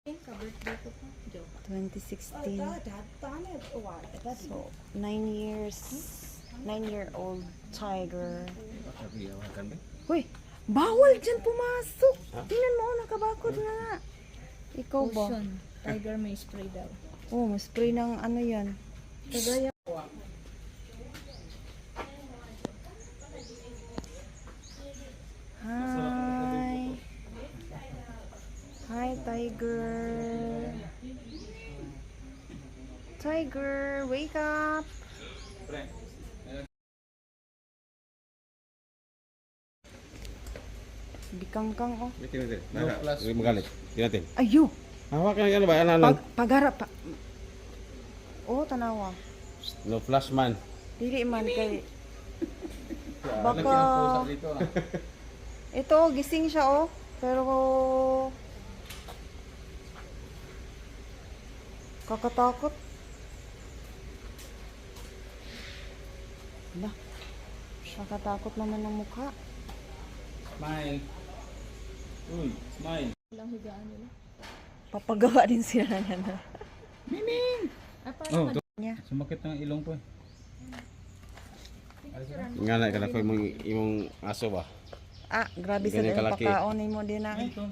Ka-birthday ko pa. Joke. 2016. So, 9-year-old tiger. Uy, bawal dyan pumasok. Tingnan mo, nakabakod na nga. Ikaw ba? Potion. Tiger may spray daw. Oh, may spray ng ano yan. Kagaya. Hi. Hi, tiger. Tiger, wake up. Bikangkang, oh. Magalit. Tinatin. Ayo. Hawak na ano ba? Ano? Pagara pa. Oh, tanawa. No flash man. Dili man kay baka ito gising siya oh, pero kakatakot. Hala. Kakatakot naman ng mukha. Smile. Uy, smile. Walang higaan nila. Papagawa din sila ng ano. Ah, parang Niya. Sumakit ng ilong po eh. Nga na, kana ko imong aso ba? Ah, grabe sa Ganyan dahil kalaki. pakaonin mo din na. Ay, ito,